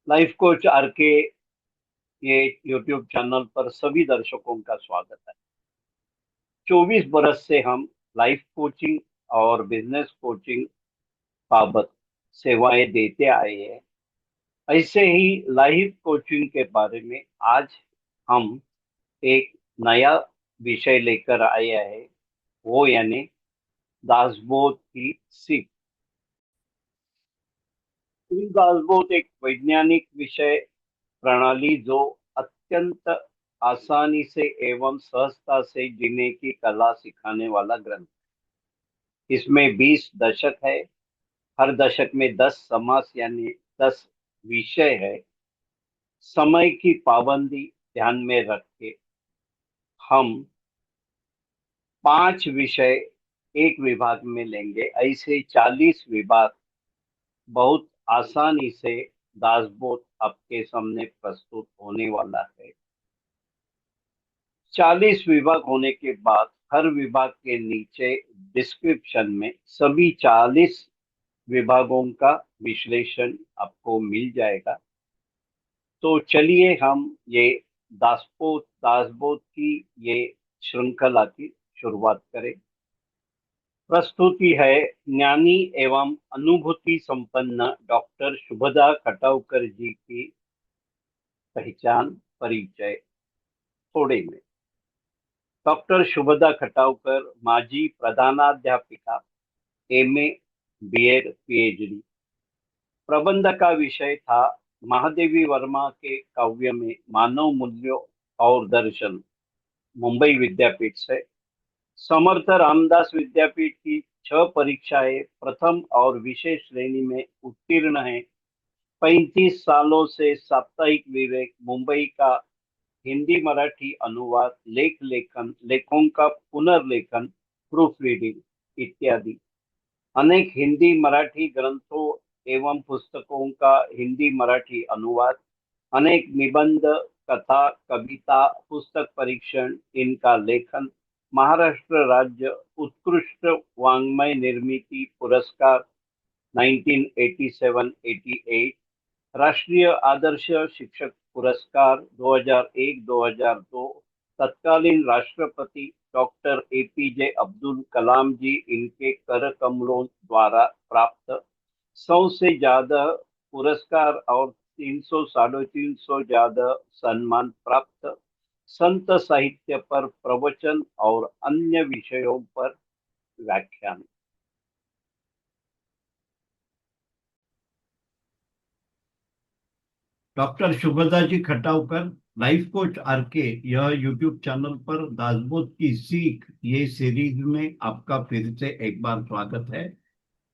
Life coach are के ये YouTube channel पर सभी दर्शकों का स्वागत है। 24 बरस से हम लाइफ कोचिंग और बिजनेस कोचिंग बाबत सेवाएं देते आए हैं। ऐसे ही लाइफ कोचिंग के बारे में आज हम एक नया विषय लेकर आए हैं, वो यानी दासबोध की सीख। दासबोध एक वैज्ञानिक विषय प्रणाली जो अत्यंत आसानी से एवं सहजता से जीने की कला सिखाने वाला ग्रंथ। इसमें 20 दशक है। हर दशक में 10 समास यानी 10 विषय है। समय की पाबंदी ध्यान में रख के हम 5 विषय एक विभाग में लेंगे। ऐसे 40 विभाग बहुत आसानी से दासबोध आपके सामने प्रस्तुत होने वाला है। 40 विभाग होने के बाद हर विभाग के नीचे डिस्क्रिप्शन में सभी 40 विभागों का विश्लेषण आपको मिल जाएगा। तो चलिए हम ये दासबोध दासबोध की ये श्रृंखला की शुरुआत करें। प्रस्तुति है ज्ञानी एवं अनुभूति संपन्न डॉक्टर शुभदा खटावकर जी की पहचान परिचय थोड़े में। डॉक्टर शुभदा खटावकर माजी प्रधानाध्यापिका, एमए, बीएड, पीएचडी। प्रबंध का विषय था महादेवी वर्मा के काव्य में मानव मूल्यों और दर्शन, मुंबई विद्यापीठ से। समर्थ रामदास विद्यापीठ की 6 परीक्षाएं प्रथम और विशेष श्रेणी में उत्तीर्ण है। 35 सालों से साप्ताहिक विवेक, मुंबई का हिंदी मराठी अनुवाद, लेखों का पुनर्लेखन, प्रूफ रीडिंग इत्यादि। अनेक हिंदी मराठी ग्रंथों एवं पुस्तकों का हिंदी मराठी अनुवाद, अनेक निबंध, कथा, कविता, पुस्तक परीक्षण, इनका लेखन, महाराष्ट्र राज्य उत्कृष्ट वाङ्मय निर्मिती पुरस्कार 1987-88, राष्ट्रीय आदर्श शिक्षक पुरस्कार 2001-2002, तत्कालीन राष्ट्रपति डॉक्टर एपीजे अब्दुल कलाम जी इनके कर कमलों द्वारा प्राप्त 100 से ज्यादा पुरस्कार और 300 350 ज्यादा सम्मान प्राप्त, संत साहित्य पर प्रवचन और अन्य विषयों पर व्याख्यान। डॉक्टर शुभदा जी खटावकर, लाइफ कोच आरके, यह यूट्यूब चैनल पर दासबोध की सीख ये सीरीज में आपका फिर से एक बार स्वागत है।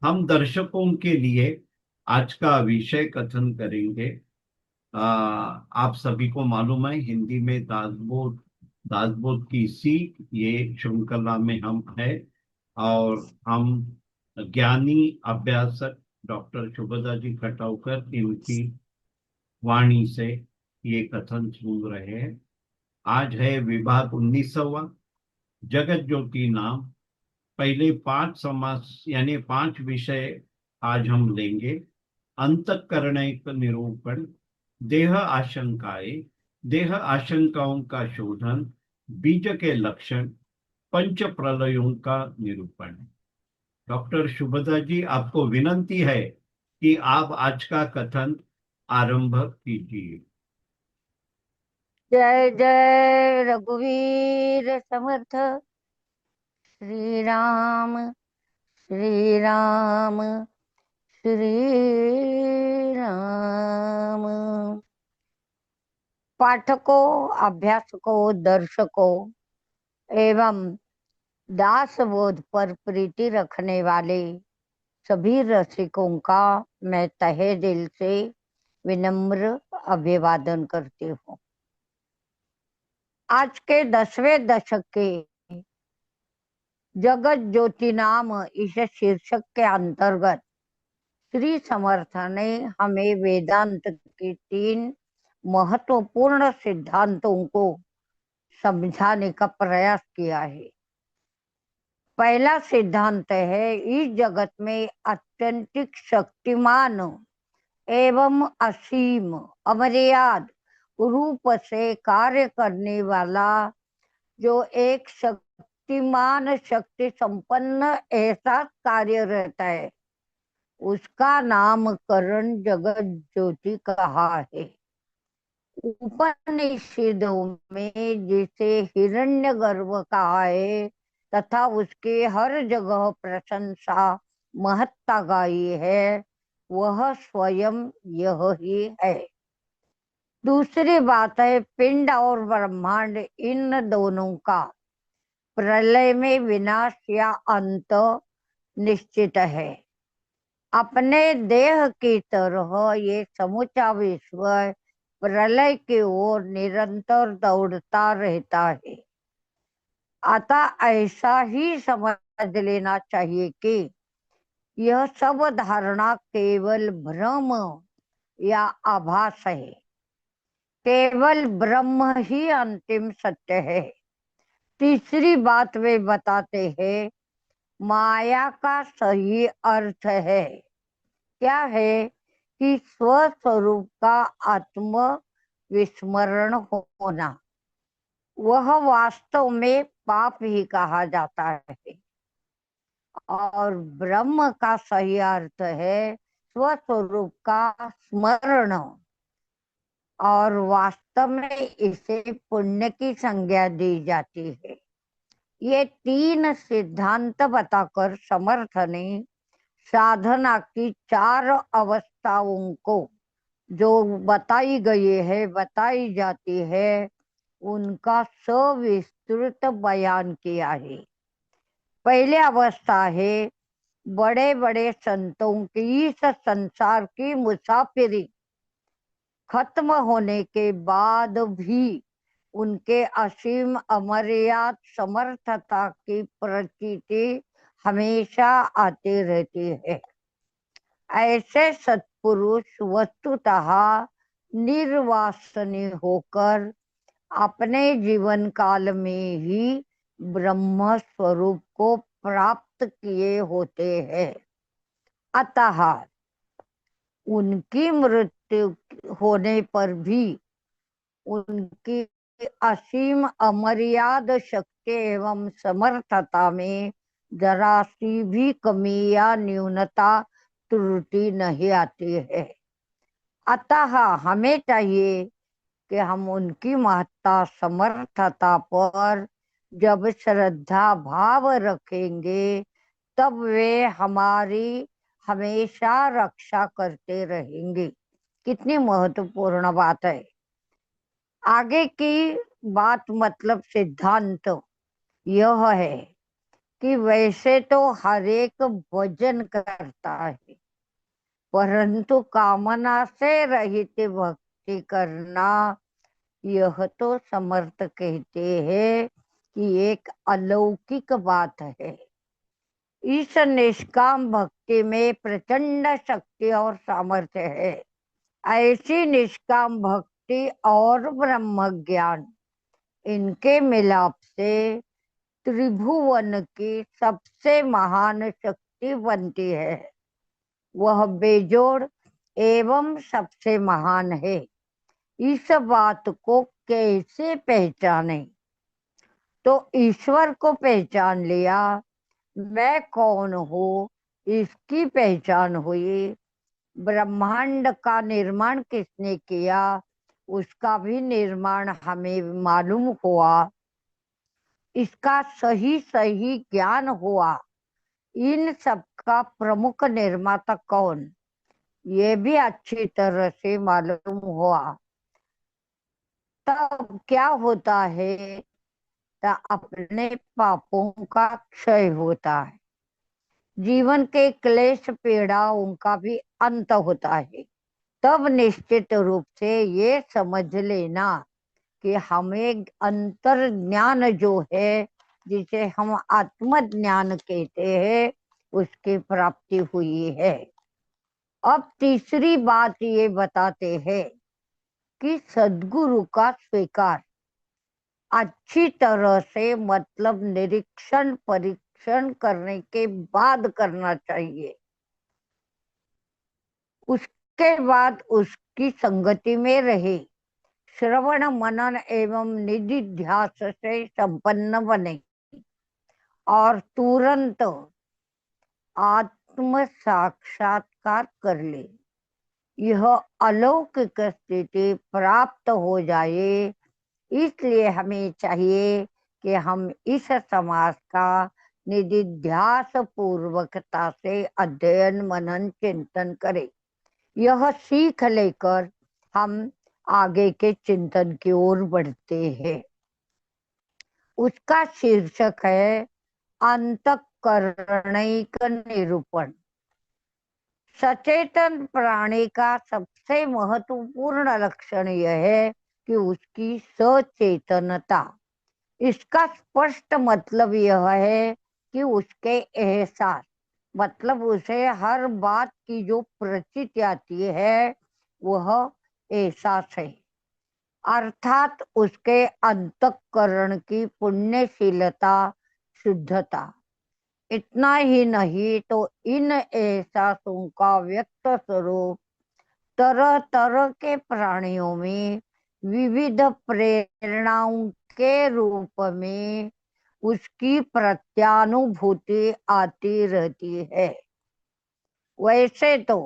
हम दर्शकों के लिए आज का विषय कथन करेंगे। आप सभी को मालूम है, हिंदी में दासबोध दासबोध की सीख ये श्रृंखला में हम है, और हम ज्ञानी अभ्यासक डॉक्टर शुभदा जी खटावकर इनकी वाणी से ये कथन सुन रहे हैं। आज है विभाग 19वां, जगत ज्योति नाम। पहले 5 समास यानी 5 विषय आज हम लेंगे। अंतःकरणिक निरूपण, देह आशंकाएं, देह आशंकाओं का शोधन, बीज के लक्षण, पंच प्रलयों का निरूपण। डॉक्टर शुभदा जी, आपको विनंती है कि आप आज का कथन आरंभ कीजिए। जय जय रघुवीर समर्थ। श्री राम श्री राम श्री राम। पाठकों, अभ्यासकों, दर्शकों एवं दासबोध पर प्रीति रखने वाले सभी रसिकों का मैं तहे दिल से विनम्र अभिवादन करती हूँ। आज के 10वें दशक के जगत ज्योति नाम इस शीर्षक के अंतर्गत श्री समर्थ ने हमें वेदांत के 3 महत्वपूर्ण सिद्धांतों को समझाने का प्रयास किया है। पहला सिद्धांत है, इस जगत में अत्यंतिक शक्तिमान एवं असीम अमर्याद रूप से कार्य करने वाला जो एक शक्तिमान शक्ति संपन्न ऐसा कार्य रहता है, उसका नामकरण जगत ज्योति कहा है। उपनिषदों में जिसे हिरण्यगर्भ कहा है तथा उसके हर जगह प्रशंसा महत्ता गाई है, वह स्वयं यह ही है। दूसरी बात है, पिंड और ब्रह्मांड इन दोनों का प्रलय में विनाश या अंत निश्चित है। अपने देह की तरह ये समूचा विश्व प्रलय की ओर निरंतर दौड़ता रहता है। अतः ऐसा ही समझ लेना चाहिए कि यह सब धारणा केवल भ्रम या आभास है। केवल ब्रह्म ही अंतिम सत्य है। तीसरी बात वे बताते हैं, माया का सही अर्थ है क्या है कि स्वस्वरूप का आत्म विस्मरण होना। वह वास्तव में पाप ही कहा जाता है। और ब्रह्म का सही अर्थ है स्वस्वरूप का स्मरण, और वास्तव में इसे पुण्य की संज्ञा दी जाती है। ये तीन सिद्धांत बताकर समर्थ ने साधना की चार अवस्थाओं को जो बताई जाती है, उनका सविस्तृत बयान किया है। पहले अवस्था है बड़े बड़े संतों की इस संसार की मुसाफिरी खत्म होने के बाद भी उनके असीम अमर्याद समर्थता की प्रतीति हमेशा आती रहती है। ऐसे सत्पुरुष वस्तुतः निर्वासनीय होकर अपने जीवन काल में ही ब्रह्म स्वरूप को प्राप्त किए होते हैं। अतः उनकी मृत्यु होने पर भी उनकी असीम अमर्याद शक्ति एवं समर्थता में जरा सी भी कमी या न्यूनता त्रुटि नहीं आती है। अतः हमें चाहिए कि हम उनकी महत्ता समर्थता पर जब श्रद्धा भाव रखेंगे, तब वे हमारी हमेशा रक्षा करते रहेंगे। कितनी महत्वपूर्ण बात है। आगे की बात मतलब सिद्धांत यह है कि वैसे तो हर एक भजन करता है, परंतु कामना से रहित भक्ति करना, यह तो समर्थ कहते हैं कि एक अलौकिक बात है। इस निष्काम भक्ति में प्रचंड शक्ति और सामर्थ्य है। ऐसी निष्काम भक्ति और ब्रह्म ज्ञान, इनके मिलाप से त्रिभुवन की सबसे महान शक्ति बनती है। वह बेजोड़ एवं सबसे महान है। इस बात को कैसे पहचाने? तो ईश्वर को पहचान लिया, मैं कौन हूँ इसकी पहचान हुई। ब्रह्मांड का निर्माण किसने किया, उसका भी निर्माण हमें मालूम हुआ। इसका सही सही ज्ञान हुआ। इन सब का प्रमुख निर्माता कौन, ये भी अच्छी तरह से मालूम हुआ। तब क्या होता है, तो अपने पापों का क्षय होता है। जीवन के क्लेश पीड़ाओं का भी अंत होता है। तब निश्चित रूप से ये समझ लेना कि हमें अंतर ज्ञान जो है, जिसे हम आत्मज्ञान कहते हैं, उसकी प्राप्ति हुई है। अब तीसरी बात ये बताते हैं कि सद्गुरु का स्वीकार अच्छी तरह से मतलब निरीक्षण परीक्षण करने के बाद करना चाहिए। उसके बाद उसकी संगति में रहे, श्रवण मनन एवं निधिध्यास से संपन्न बने और तुरंत आत्म साक्षात्कार कर ले, यह अलौकिक स्थिति प्राप्त हो जाए। इसलिए हमें चाहिए कि हम इस समाज का निधिध्यास पूर्वकता से अध्ययन मनन चिंतन करें। यह सीख लेकर हम आगे के चिंतन की ओर बढ़ते हैं। उसका शीर्षक है अंतःकरणिक निरूपण। सचेतन प्राणी का सबसे महत्वपूर्ण लक्षण यह है कि उसकी सचेतनता। इसका स्पष्ट मतलब यह है कि उसके एहसास, मतलब उसे हर बात की जो प्रचिति आती है वह एहसास है, अर्थात उसके अंतःकरण की पुण्यशीलता, शुद्धता। इतना ही नहीं तो इन एहसासों का व्यक्त स्वरूप तरह तरह के प्राणियों में विविध प्रेरणाओं के रूप में उसकी प्रत्यानुभूति आती रहती है। वैसे तो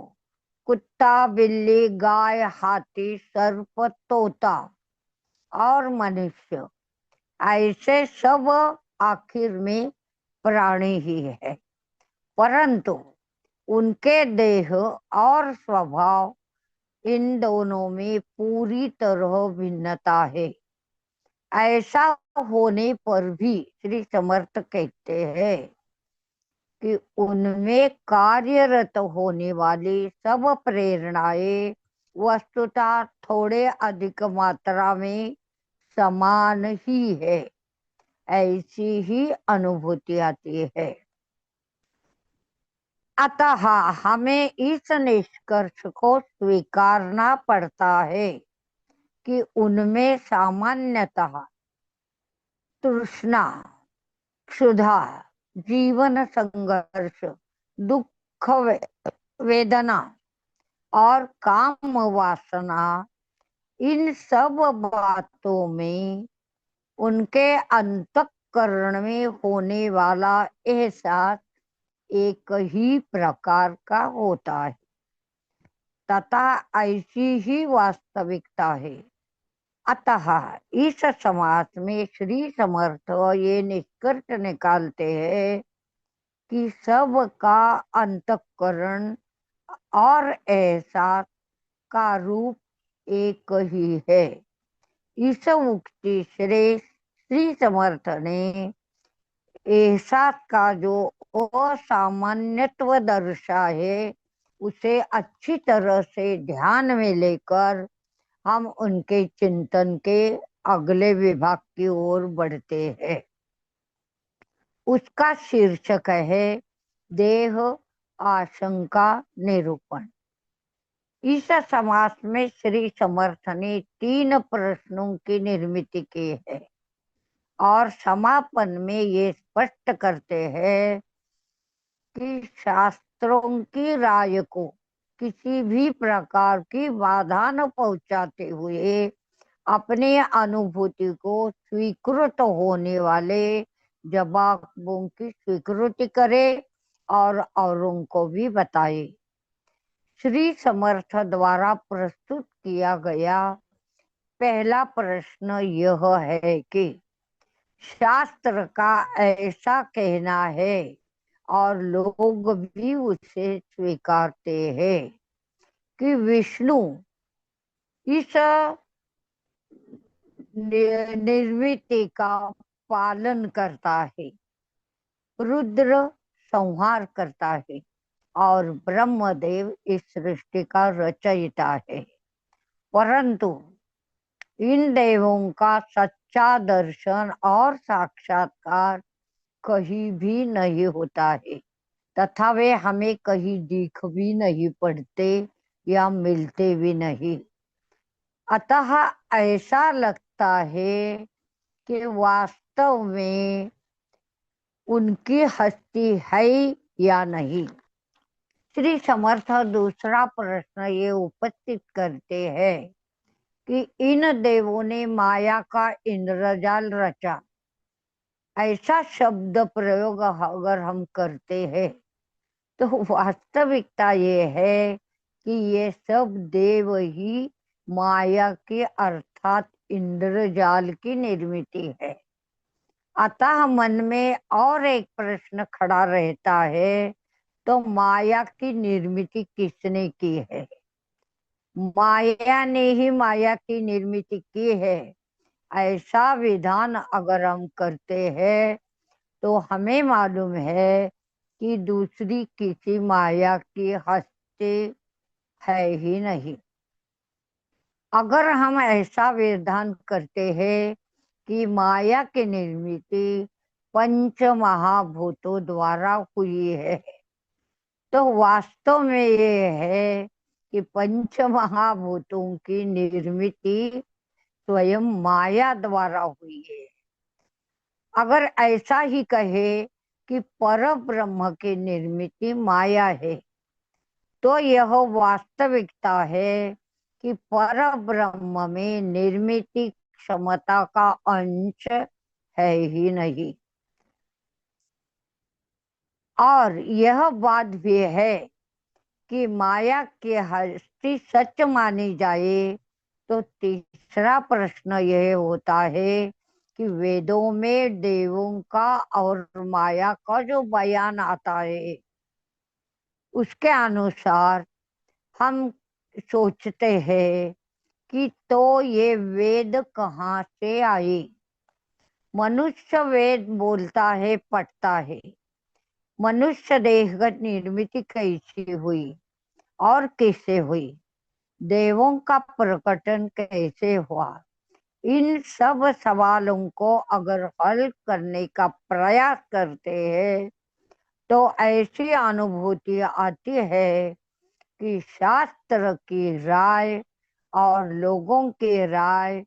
कुत्ता, बिल्ली, गाय, हाथी, सर्प, तोता और मनुष्य, ऐसे सब आखिर में प्राणी ही है, परंतु उनके देह और स्वभाव, इन दोनों में पूरी तरह भिन्नता है। ऐसा होने पर भी श्री समर्थ कहते हैं कि उनमें कार्यरत होने वाली सब प्रेरणाएं वस्तुतः थोड़े अधिक मात्रा में समान ही है, ऐसी ही अनुभूति आती है। अतः हमें इस निष्कर्ष को स्वीकारना पड़ता है कि उनमें सामान्यतः तृष्णा, क्षुधा, जीवन संघर्ष, दुख, वेदना और काम वासना, इन सब बातों में उनके अंतःकरण में होने वाला एहसास एक ही प्रकार का होता है तथा ऐसी ही वास्तविकता है। अतः इस समाज में श्री समर्थ ये निष्कर्ष निकालते हैं कि सबका अंतःकरण और एहसास का रूप एक ही है। इस उक्ति से श्री समर्थ ने एहसास का जो असामान्यत्व दर्शा है उसे अच्छी तरह से ध्यान में लेकर हम उनके चिंतन के अगले विभाग की ओर बढ़ते हैं। उसका शीर्षक है देह आशंका निरूपण। इस समास में श्री समर्थ ने 3 प्रश्नों की निर्मित की है और समापन में ये स्पष्ट करते हैं कि शास्त्रों की राय को किसी भी प्रकार की बाधा न पहुंचाते हुए अपने अनुभूति को स्वीकृत होने वाले जवाबों की स्वीकृति करे और औरों को भी बताए। श्री समर्थ द्वारा प्रस्तुत किया गया पहला प्रश्न यह है कि शास्त्र का ऐसा कहना है और लोग भी उसे स्वीकारते हैं कि विष्णु इस निर्मिति का पालन करता है, रुद्र संहार करता है और ब्रह्मदेव इस सृष्टि का रचयिता है, परंतु इन देवों का सच्चा दर्शन और साक्षात्कार कहीं भी नहीं होता है तथा वे हमें कहीं दिख भी नहीं पड़ते या मिलते भी नहीं। अतः ऐसा लगता है कि वास्तव में उनकी हस्ती है या नहीं। श्री समर्थ दूसरा प्रश्न ये उपस्थित करते हैं कि इन देवों ने माया का इंद्रजाल रचा। ऐसा शब्द प्रयोग अगर हम करते हैं तो वास्तविकता ये है कि ये सब देव ही माया के अर्थात इंद्रजाल की निर्मिति है। अतः मन में और एक प्रश्न खड़ा रहता है, तो माया की निर्मिति किसने की है? माया ने ही माया की निर्मिति की है, ऐसा विधान अगर हम करते हैं तो हमें मालूम है कि दूसरी किसी माया की हस्ती है ही नहीं। अगर हम ऐसा विधान करते हैं कि माया की निर्मिति पंच महाभूतों द्वारा हुई है, तो वास्तव में ये है कि पंच महाभूतों की निर्मिति स्वयं माया द्वारा हुई है। अगर ऐसा ही कहे कि पर ब्रह्म की निर्मिति माया है, तो यह वास्तविकता है कि पर ब्रह्म में निर्मिति क्षमता का अंश है ही नहीं। और यह बात भी है कि माया की हस्ती सच मानी जाए तो तीसरा प्रश्न यह होता है कि वेदों में देवों का और माया का जो बयान आता है उसके अनुसार हम सोचते हैं कि तो ये वेद कहाँ से आए? मनुष्य वेद बोलता है, पढ़ता है। मनुष्य देहगत निर्मिति कैसी हुई और कैसे हुई? देवों का प्रकटन कैसे हुआ? इन सब सवालों को अगर हल करने का प्रयास करते हैं तो ऐसी अनुभूति आती है कि शास्त्र की राय और लोगों की राय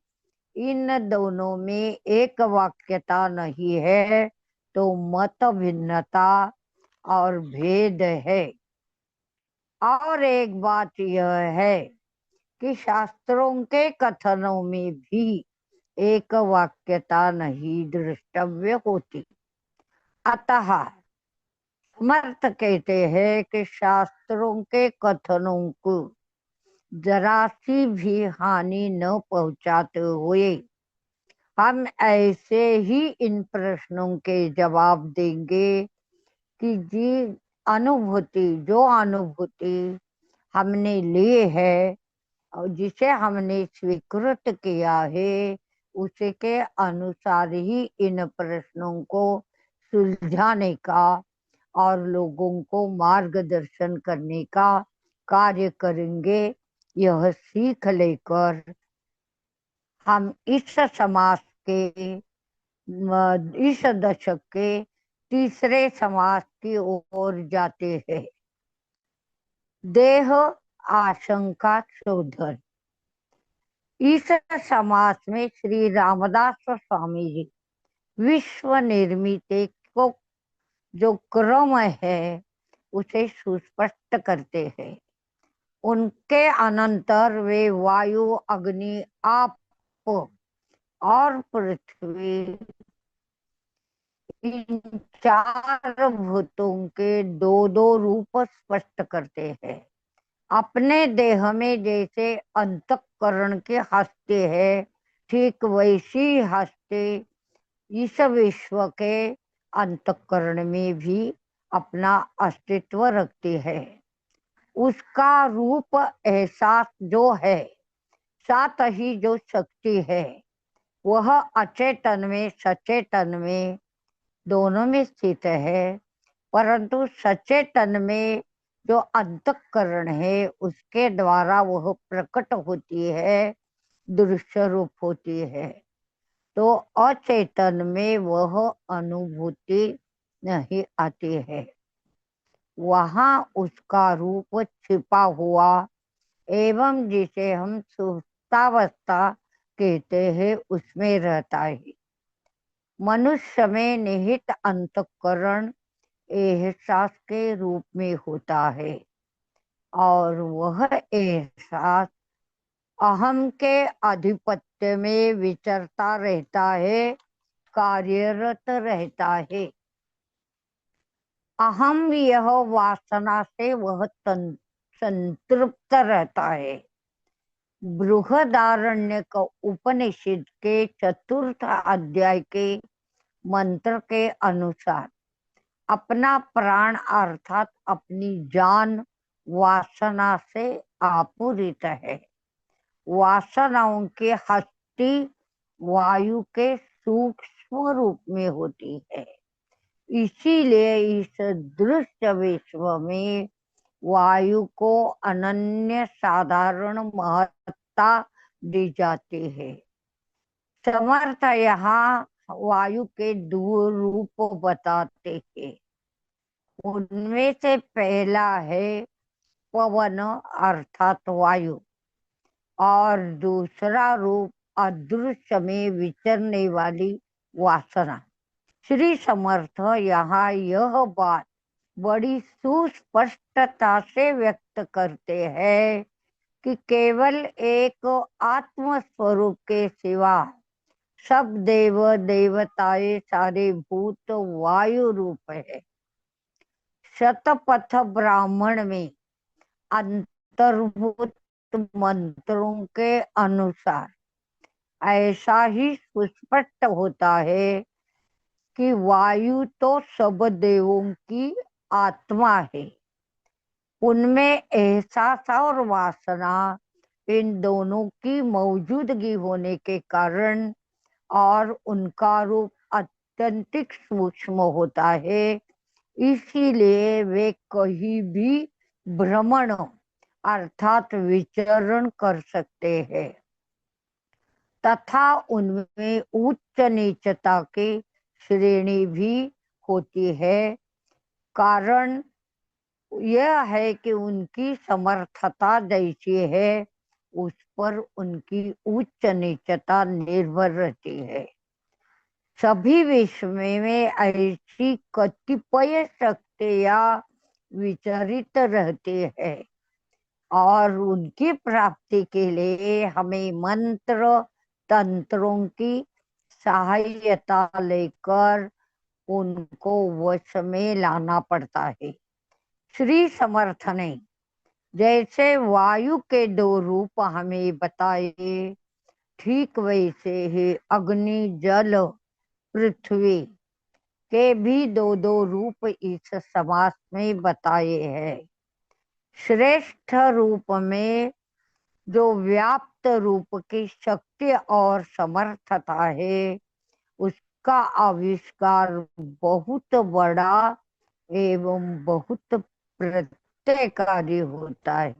इन दोनों में एक वाक्यता नहीं है, तो मत भिन्नता और भेद है। और एक बात यह है कि शास्त्रों के कथनों में भी एक वाक्यता नहीं दृष्टव्य होती। अतः समर्थ कहते हैं कि शास्त्रों के कथनों को जरा सी भी हानि न पहुंचाते हुए हम ऐसे ही इन प्रश्नों के जवाब देंगे कि जो अनुभूति हमने ली है और जिसे हमने स्वीकृत किया है उसी के अनुसार ही इन प्रश्नों को सुलझाने का और लोगों को मार्गदर्शन करने का कार्य करेंगे। यह सीख लेकर हम इस समाज के इस दशक के तीसरे समाज की ओर जाते हैं। देह आशंका शोधन। इस समाज में श्री रामदास स्वामी जी विश्व निर्मित को जो क्रम है उसे सुस्पष्ट करते हैं। उनके अनंतर वे वायु, अग्नि, आप और पृथ्वी इन चार भूतों के दो दो रूप स्पष्ट करते हैं। अपने देह में जैसे अंतःकरण के हस्ते है, ठीक वैसी हस्ते इस विश्व के अंतःकरण में भी अपना अस्तित्व रखती है। उसका रूप एहसास जो है, साथ ही जो शक्ति है, वह अचेतन में सचेतन में दोनों में स्थित है। परंतु सचेतन में जो अंतःकरण है उसके द्वारा वह प्रकट होती है, दृश्य रूप होती है। तो अचेतन में वह अनुभूति नहीं आती है, वहां उसका रूप छिपा हुआ एवं जिसे हम सुप्तावस्था कहते हैं उसमें रहता है। मनुष्य में निहित अंतःकरण एहसास के रूप में होता है। और वह एहसास अहम के आधिपत्य में विचरता रहता है, कार्यरत रहता है। अहम यह वासना से वह संतृप्त रहता है। बृहदारण्यक उपनिषद के चतुर्थ अध्याय के मंत्र के अनुसार अपना प्राण अर्थात अपनी जान वासना से आपूरित है। वासनाओं की हस्ती वायु के सूक्ष्म रूप में होती है। इसीलिए इस दृश्य विश्व में वायु को अनन्य साधारण महत्ता दी जाती है। समर्थ यहाँ वायु के दो रूप बताते हैं। उनमें से पहला है पवन अर्थात वायु, और दूसरा रूप अदृश्य में विचरने वाली वासना। श्री समर्थ यहाँ यह बात बड़ी सुस्पष्टता से व्यक्त करते हैं कि केवल एक आत्म स्वरूप के सिवा सब देव देवताएं सारे भूत वायु रूप है। शतपथ ब्राह्मण में अंतर्भूत मंत्रों के अनुसार ऐसा ही सुस्पष्ट होता है कि वायु तो सब देवों की आत्मा है। उनमें एहसास और वासना इन दोनों की मौजूदगी होने के कारण और उनका रूप अत्यंतिक सूक्ष्म होता है। इसीलिए वे कहीं भी भ्रमण अर्थात विचरण कर सकते हैं तथा उनमें उच्च नीचता की श्रेणी भी होती है। कारण यह है कि उनकी समर्थता जैसी है उस पर उनकी उच्च नीचता निर्भर रहती है। सभी विश्व में ऐसी कतिपय शक्तियां विचरित रहती है और उनकी प्राप्ति के लिए हमें मंत्र तंत्रों की सहायता लेकर उनको वश में लाना पड़ता है। श्री समर्थ ने जैसे वायु के दो रूप हमें बताए, ठीक वैसे ही अग्नि जल पृथ्वी के भी दो दो रूप इस समास में बताए हैं। श्रेष्ठ रूप में जो व्याप्त रूप की शक्ति और समर्थता है उसका आविष्कार बहुत बड़ा एवं बहुत प्रत्ययकारी होता है,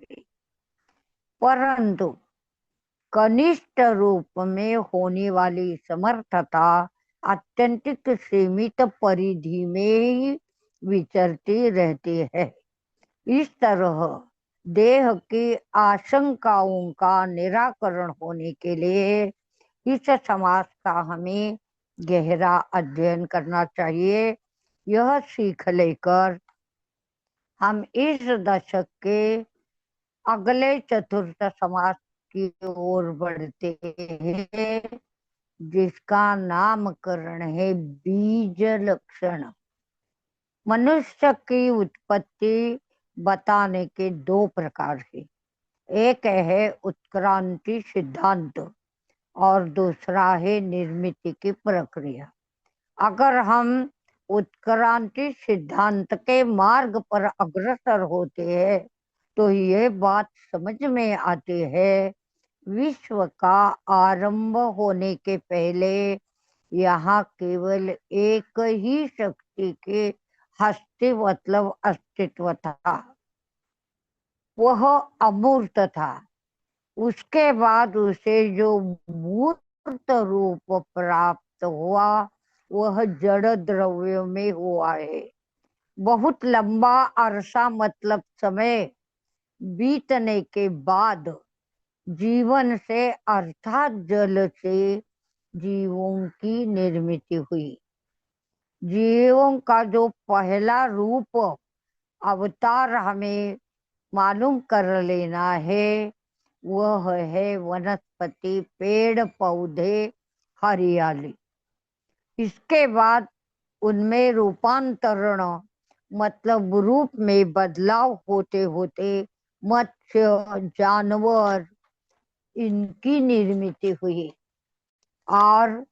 परंतु कनिष्ठ रूप में होने वाली समर्थता अत्यंतिक सीमित परिधि में ही विचरती रहती है। इस तरह देह की आशंकाओं का निराकरण होने के लिए इस समास का हमें गहरा अध्ययन करना चाहिए। यह सीख लेकर हम इस दशक के अगले चतुर्थ समास की ओर बढ़ते हैं जिसका नामकरण है बीज लक्षण। मनुष्य की उत्पत्ति बताने के दो प्रकार है। एक है उत्क्रांति सिद्धांत और दूसरा है निर्मिति की प्रक्रिया। अगर हम उत्क्रांति सिद्धांत के मार्ग पर अग्रसर होते हैं तो ये बात समझ में आती है, विश्व का आरंभ होने के पहले यहाँ केवल एक ही शक्ति के हस्ती मतलब अस्तित्व था, वह अमूर्त था। उसके बाद उसे जो मूर्त रूप प्राप्त हुआ वह जड़ द्रव्य में हुआ है। बहुत लंबा अरसा मतलब समय बीतने के बाद जीवन से अर्थात जल से जीवों की निर्मित हुई। जीवों का जो पहला रूप अवतार हमें मालूम कर लेना है, वह है वनस्पति, पेड़ पौधे, हरियाली। इसके बाद उनमें रूपांतरण मतलब रूप में बदलाव होते होते मत्स्य, जानवर, इनकी निर्मित हुई। और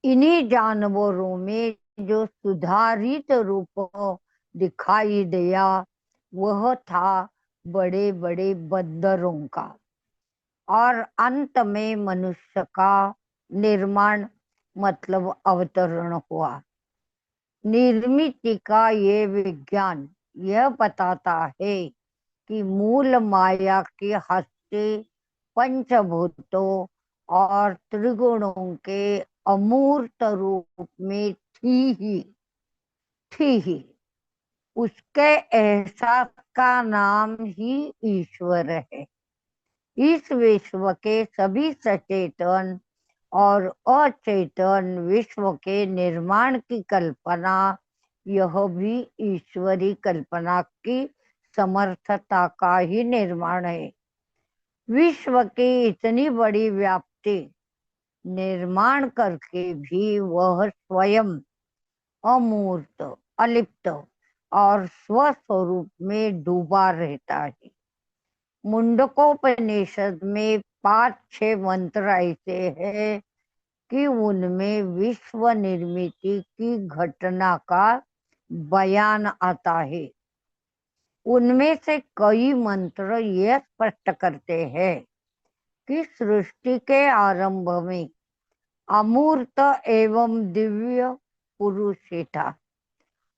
इन्हीं जानवरों में जो सुधारित रूप दिखाई दिया वह था बड़े बड़े बंदरों का। और अंत में मनुष्य का निर्माण मतलब अवतरण हुआ। निर्मित का ये विज्ञान यह बताता है कि मूल माया के हस्ते पंचभूतों और त्रिगुणों के अमूर्त रूप में थी ही। उसके एहसास का नाम ही ईश्वर है। इस विश्व के सभी सचेतन और अचेतन विश्व के निर्माण की कल्पना यह भी ईश्वरी कल्पना की समर्थता का ही निर्माण है। विश्व की इतनी बड़ी व्याप्ति निर्माण करके भी वह स्वयं अमूर्त, अलिप्त और स्वस्वरूप में डूबा रहता है। मुंडकोपनिषद में 5-6 मंत्र ऐसे हैं कि उनमें विश्व निर्मिति की घटना का बयान आता है। उनमें से कई मंत्र यह स्पष्ट करते हैं कि सृष्टि के आरंभ में अमूर्त एवं दिव्य पुरुष था।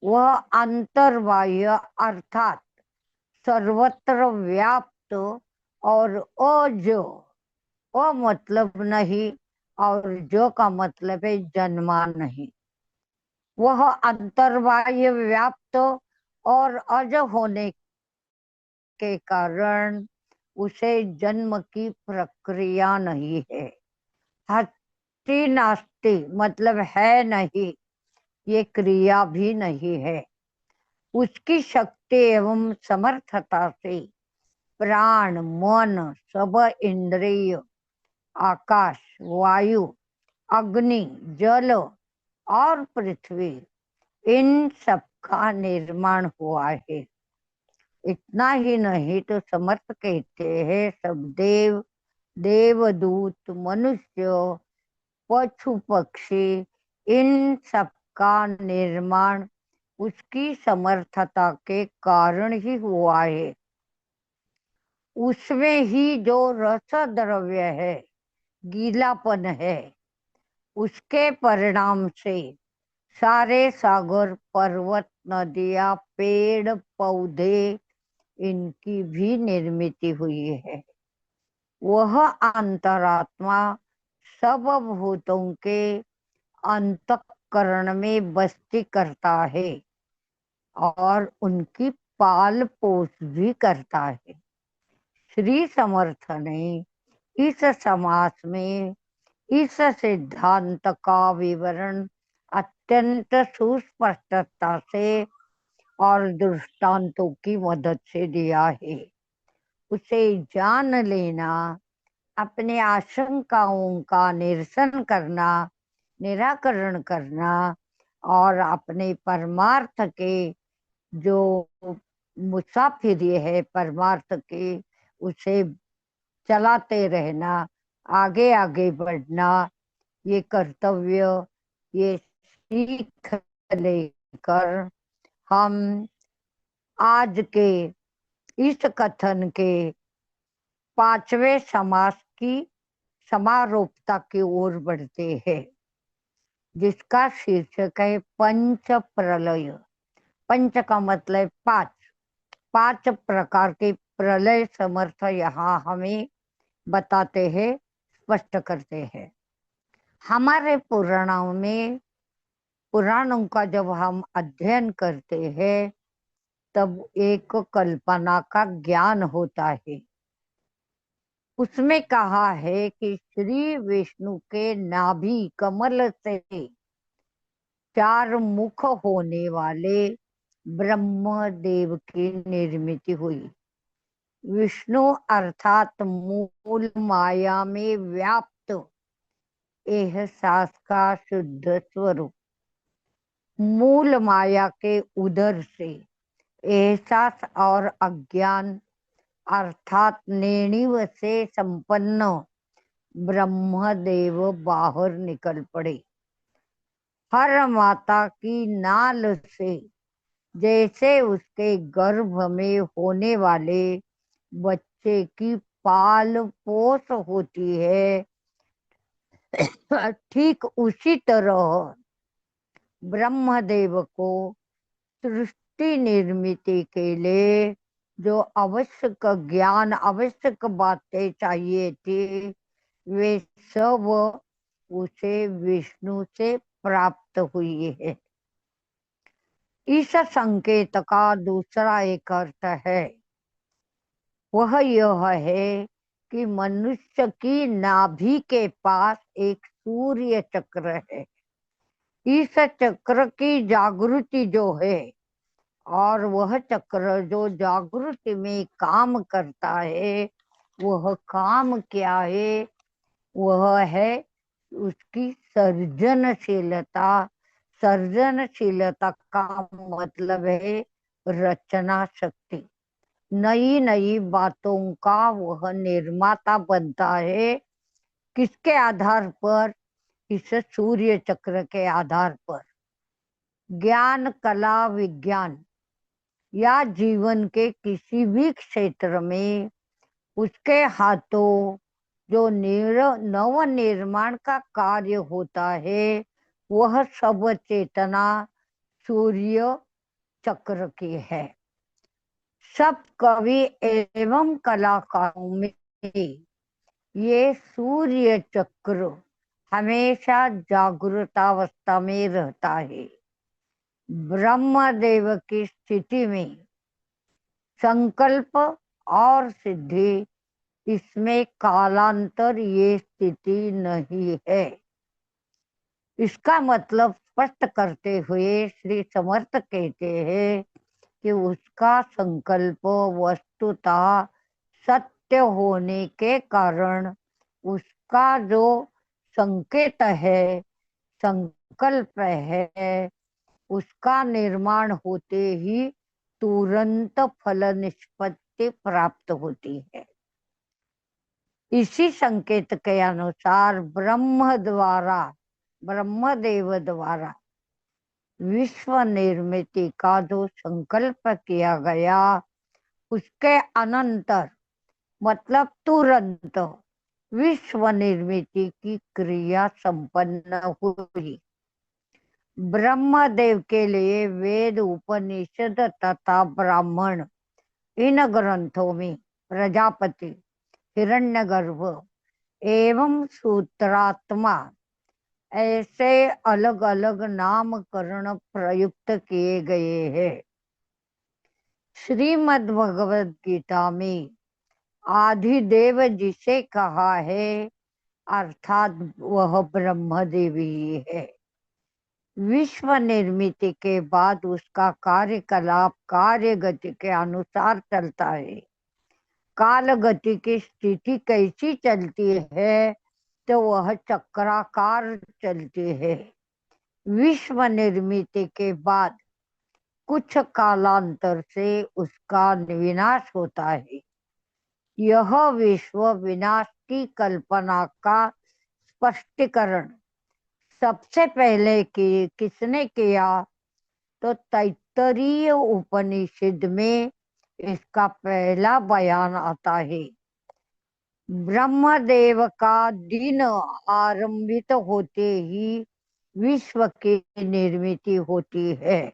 वह अंतर्बाह्य अर्थात सर्वत्र व्याप्त और अजो, अ मतलब नहीं और जो का मतलब है जन्मा नहीं। वह अंतर्बाह्य व्याप्त और अज होने के कारण उसे जन्म की प्रक्रिया नहीं है। हस्ति नास्ति मतलब है नहीं, ये क्रिया भी नहीं है। उसकी शक्ति एवं समर्थता से प्राण, मन, सब इंद्रिय, आकाश, वायु, अग्नि, जल और पृथ्वी, इन सब का निर्माण हुआ है। इतना ही नहीं तो समर्थ कहते हैं सब देव, देवदूत, मनुष्य, पशु पक्षी, इन सब का निर्माण उसकी समर्थता के कारण ही हुआ है। उसमें ही जो रस द्रव्य है, गीलापन है, उसके परिणाम से सारे सागर, पर्वत, नदियां, पेड़ पौधे, इनकी भी निर्मित हुई है। वह अंतरात्मा सब भूतों के अंतःकरण में बस्ती करता है और उनकी पाल पोस भी करता है। श्री समर्थ ने इस समास में इस सिद्धांत का विवरण अत्यंत सुस्पष्टता से और दृष्टांतों की मदद से दिया है। उसे जान लेना, अपने आशंकाओं का निरसन करना, निराकरण करना और अपने परमार्थ के जो मुसाफिर है परमार्थ के, उसे चलाते रहना, आगे आगे बढ़ना, ये कर्तव्य, ये सीख लेकर हम आज के इस कथन के 5वें समास की समारोपता की ओर बढ़ते हैं, जिसका शीर्षक है पंच प्रलय। पंच का मतलब 5, 5 प्रकार के प्रलय समर्थ यहाँ हमें बताते हैं, स्पष्ट करते हैं। हमारे पुराणों का जब हम अध्ययन करते हैं तब एक कल्पना का ज्ञान होता है। उसमें कहा है कि श्री विष्णु के नाभि कमल से 4 मुख होने वाले ब्रह्म देव की निर्मित हुई। विष्णु अर्थात मूल माया में व्याप्त एहसास का शुद्ध स्वरूप, मूल माया के उदर से एहसास और अज्ञान अर्थात नेणिव से संपन्न ब्रह्मदेव बाहर निकल पड़े। हर माता की नाल से जैसे उसके गर्भ में होने वाले बच्चे की पाल पोस होती है, ठीक उसी तरह ब्रह्मदेव को सृष्टि निर्मित के लिए जो आवश्यक ज्ञान आवश्यक बातें चाहिए थी, वे सब उसे विष्णु से प्राप्त हुई है। इस संकेत का दूसरा एक अर्थ है, वह यह है कि मनुष्य की नाभि के पास एक सूर्य चक्र है। इस चक्र की जागृति जो है, और वह चक्र जो जागृति में काम करता है, वह काम क्या है? वह है उसकी सर्जनशीलता। सर्जनशीलता का मतलब है रचना शक्ति। नई नई बातों का वह निर्माता बनता है। किसके आधार पर? इस सूर्य चक्र के आधार पर। ज्ञान, कला, विज्ञान या जीवन के किसी भी क्षेत्र में उसके हाथों जो नव निर्माण का कार्य होता है, वह सब चेतना सूर्य चक्र की है। सब कवि एवं कलाकारों में ये सूर्य चक्र हमेशा जागृतावस्था में रहता है। ब्रह्मदेव की स्थिति में संकल्प और सिद्धि, इसमें कालांतर ये स्थिति नहीं है। इसका मतलब स्पष्ट करते हुए श्री समर्थ कहते हैं कि उसका संकल्प वस्तुतः सत्य होने के कारण उसका जो संकेत है, संकल्प है, उसका निर्माण होते ही तुरंत फल निष्पत्ति प्राप्त होती है। इसी संकेत के अनुसार ब्रह्मदेव द्वारा विश्व निर्मित का जो संकल्प किया गया, उसके अनंतर मतलब तुरंत विश्व निर्मित की क्रिया संपन्न हुई। ब्रह्मदेव के लिए वेद, उपनिषद तथा ब्राह्मण, इन ग्रंथों में प्रजापति, हिरण्यगर्भ एवं सूत्रात्मा ऐसे अलग अलग नामकरण प्रयुक्त किए गए हैं। श्रीमद् भगवद गीता में आदिदेव जिसे कहा है, अर्थात वह ब्रह्मदेव ही है। विश्व निर्मित के बाद उसका कार्यकलाप कार्य गति के अनुसार चलता है। काल गति की स्थिति कैसी चलती है? तो वह चक्राकार चलती है। विश्व निर्मित के बाद कुछ कालांतर से उसका विनाश होता है। यह विश्व विनाश की कल्पना का स्पष्टीकरण सबसे पहले किसने किया? तो तैत्तरीय उपनिषद में इसका पहला बयान आता है। ब्रह्मदेव का दिन आरंभित होते ही विश्व की निर्मित होती है,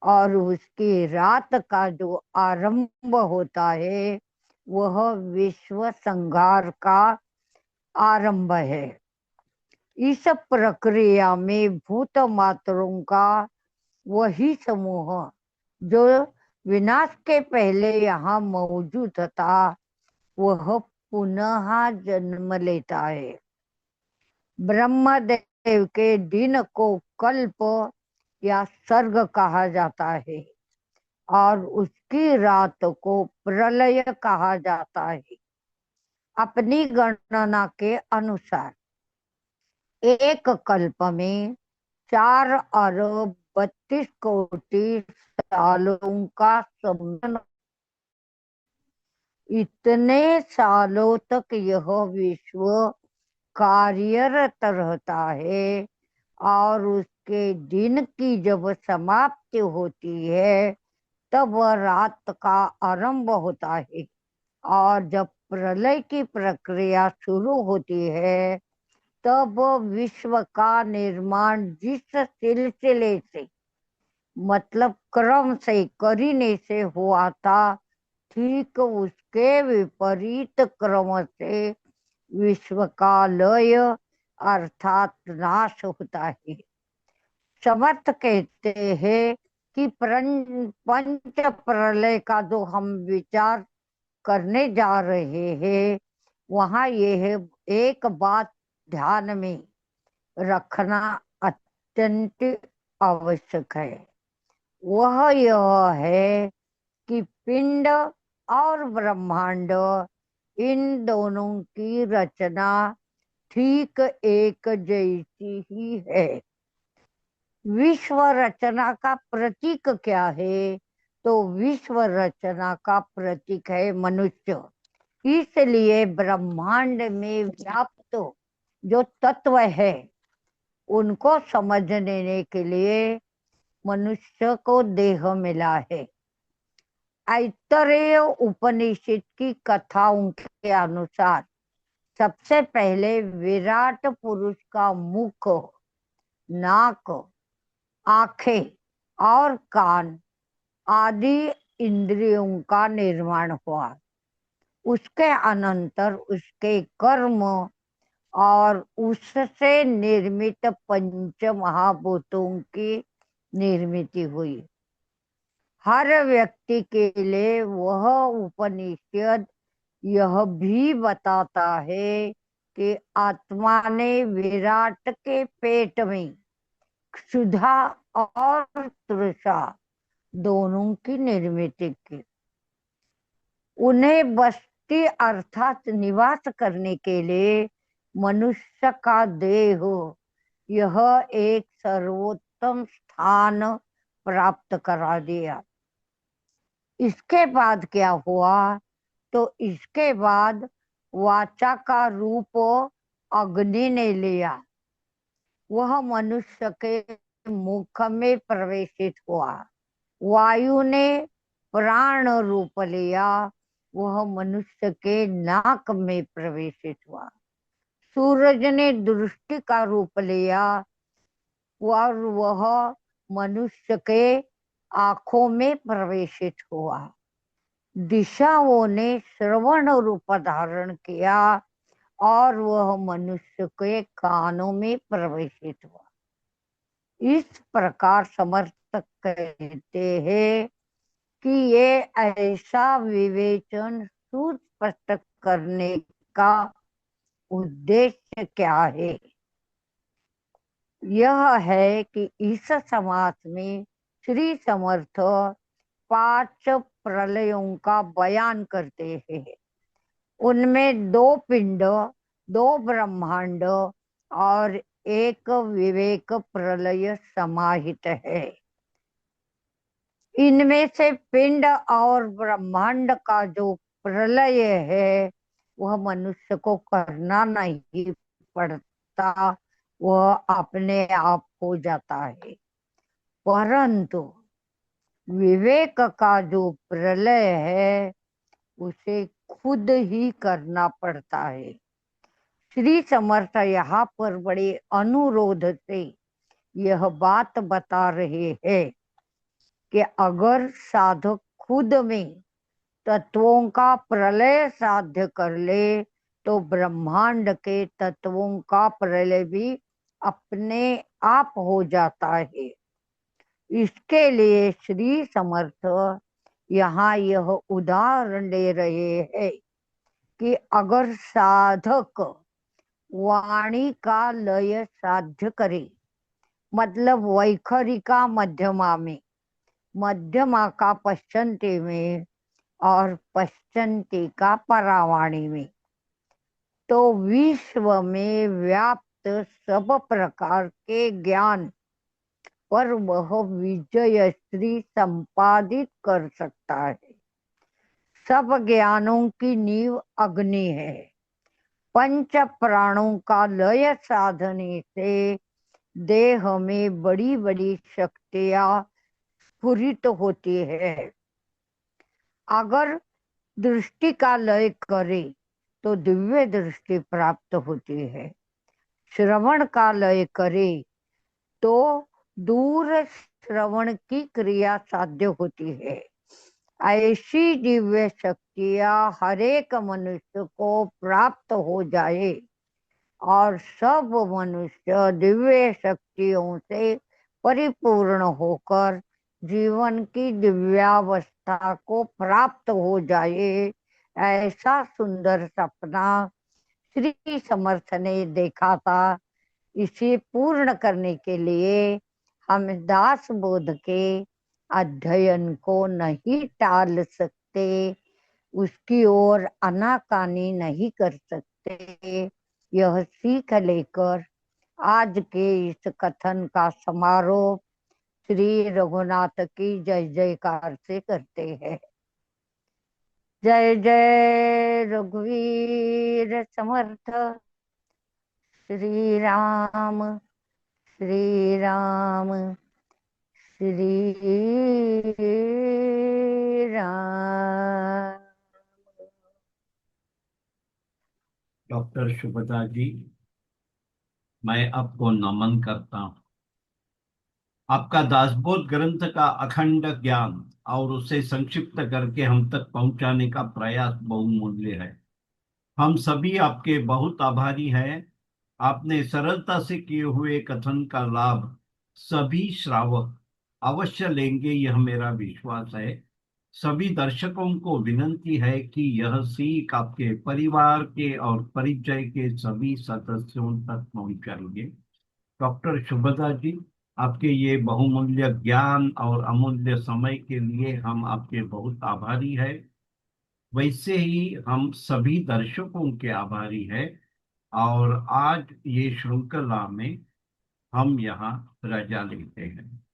और उसकी रात का जो आरंभ होता है, वह विश्व संहार का आरंभ है। इस प्रक्रिया में भूत मात्राओं का वही समूह जो विनाश के पहले यहाँ मौजूद था, वह पुनः जन्म लेता है। ब्रह्मदेव के दिन को कल्प या सर्ग कहा जाता है। और उसकी रात को प्रलय कहा जाता है। अपनी गणना के अनुसार एक कल्प में 4 अरब 32 कोटि सालों का सम्मेलन। इतने सालों तक यह विश्व कार्यरत रहता है और उसके दिन की जब समाप्ति होती है तब वह रात का आरंभ होता है, और जब प्रलय की प्रक्रिया शुरू होती है तब विश्व का निर्माण जिस सिलसिले से, मतलब क्रम से करने से हुआ था, ठीक उसके विपरीत क्रम से विश्व का लय अर्थात नाश होता है। समर्थ कहते हैं कि पंच प्रलय का जो हम विचार करने जा रहे हैं, वहाँ यह एक बात ध्यान में रखना अत्यंत आवश्यक है। वह यह है कि पिंड और ब्रह्मांड, इन दोनों की रचना ठीक एक जैसी ही है। विश्व रचना का प्रतीक क्या है? तो विश्व रचना का प्रतीक है मनुष्य। इसलिए ब्रह्मांड में व्याप्त जो तत्व है उनको समझने के लिए मनुष्य को देह मिला है। ऐतरेय उपनिषद की कथाओं के अनुसार सबसे पहले विराट पुरुष का मुख, नाक, आंखें और कान आदि इंद्रियों का निर्माण हुआ। उसके अनंतर उसके कर्म और उससे निर्मित पंच महाभूतों की निर्मित हुई। हर व्यक्ति के लिए वह उपनिषद यह भी बताता है कि आत्मा ने विराट के पेट में क्षुधा और तृषा दोनों की निर्मित की। उन्हें बस्ती अर्थात निवास करने के लिए मनुष्य का देह यह एक सर्वोत्तम स्थान प्राप्त करा दिया। इसके बाद क्या हुआ? तो इसके बाद वाचा का रूप अग्नि ने लिया। वह मनुष्य के मुख में प्रवेशित हुआ। वायु ने प्राण रूप लिया। वह मनुष्य के नाक में प्रवेशित हुआ। सूरज ने दृष्टि का रूप लिया और वह मनुष्य के आंखों में प्रवेशित हुआ। दिशाओं ने श्रवण रूप धारण किया और वह मनुष्य के कानों में प्रवेशित हुआ। इस प्रकार समर्थक कहते हैं कि ये ऐसा विवेचन सुस्पष्ट करने का उद्देश्य क्या है? यह है कि इस समास में श्री समर्थ 5 प्रलयों का बयान करते हैं। उनमें 2 पिंड, 2 ब्रह्मांड और एक विवेक प्रलय समाहित है। इनमें से पिंड और ब्रह्मांड का जो प्रलय है वह मनुष्य को करना नहीं पड़ता, वह अपने आप हो जाता है। परंतु विवेक का जो प्रलय है उसे खुद ही करना पड़ता है। श्री समर्थ यहाँ पर बड़े अनुरोध से यह बात बता रहे हैं कि अगर साधक खुद में तत्वों का प्रलय साध्य कर ले तो ब्रह्मांड के तत्वों का प्रलय भी अपने आप हो जाता है। इसके लिए श्री समर्थ यहाँ यह उदाहरण दे रहे हैं कि अगर साधक वाणी का लय साध्य करे, मतलब वैखरी का मध्यमा में मध्यमा का पश्चंती में और पश्चंती का परावाणी में। तो विश्व में व्याप्त सब प्रकार के ज्ञान पर वह विजय श्री संपादित कर सकता है। सब ज्ञानों की नींव अग्नि है। पंच प्राणों का लय साधने से देह में बड़ी बड़ी शक्तियां स्फुरित होती है। अगर दृष्टि का लय करे तो दिव्य दृष्टि प्राप्त होती है। श्रवण का लय करे तो दूर श्रवण की क्रिया साध्य होती है। ऐसी दिव्य शक्तियां हर एक मनुष्य को प्राप्त हो जाए और सब मनुष्य दिव्य शक्तियों से परिपूर्ण होकर जीवन की दिव्यावस्था को प्राप्त हो जाए, ऐसा सुंदर सपना श्री समर्थ ने देखा था। इसे पूर्ण करने के लिए हम दास बोध के अध्ययन को नहीं टाल सकते, उसकी ओर आनाकानी नहीं कर सकते। यह सीख लेकर आज के इस कथन का समारोह श्री रघुनाथ की जय जयकार से करते हैं। जय जय रघुवीर समर्थ श्री राम श्री राम श्री राम। डॉक्टर शुभदा जी, मैं आपको नमन करता हूँ। आपका दासबोध ग्रंथ का अखंड ज्ञान और उसे संक्षिप्त करके हम तक पहुंचाने का प्रयास बहुमूल्य है। हम सभी आपके बहुत आभारी हैं। आपने सरलता से किए हुए कथन का लाभ सभी श्रावक अवश्य लेंगे, यह मेरा विश्वास है। सभी दर्शकों को विनंती है कि यह सीख आपके परिवार के और परिचय के सभी सदस्यों तक पहुंचाएंगे। डॉक्टर शुभदा जी, आपके ये बहुमूल्य ज्ञान और अमूल्य समय के लिए हम आपके बहुत आभारी हैं। वैसे ही हम सभी दर्शकों के आभारी हैं। और आज ये श्रृंखला में हम यहाँ रजा लेते हैं।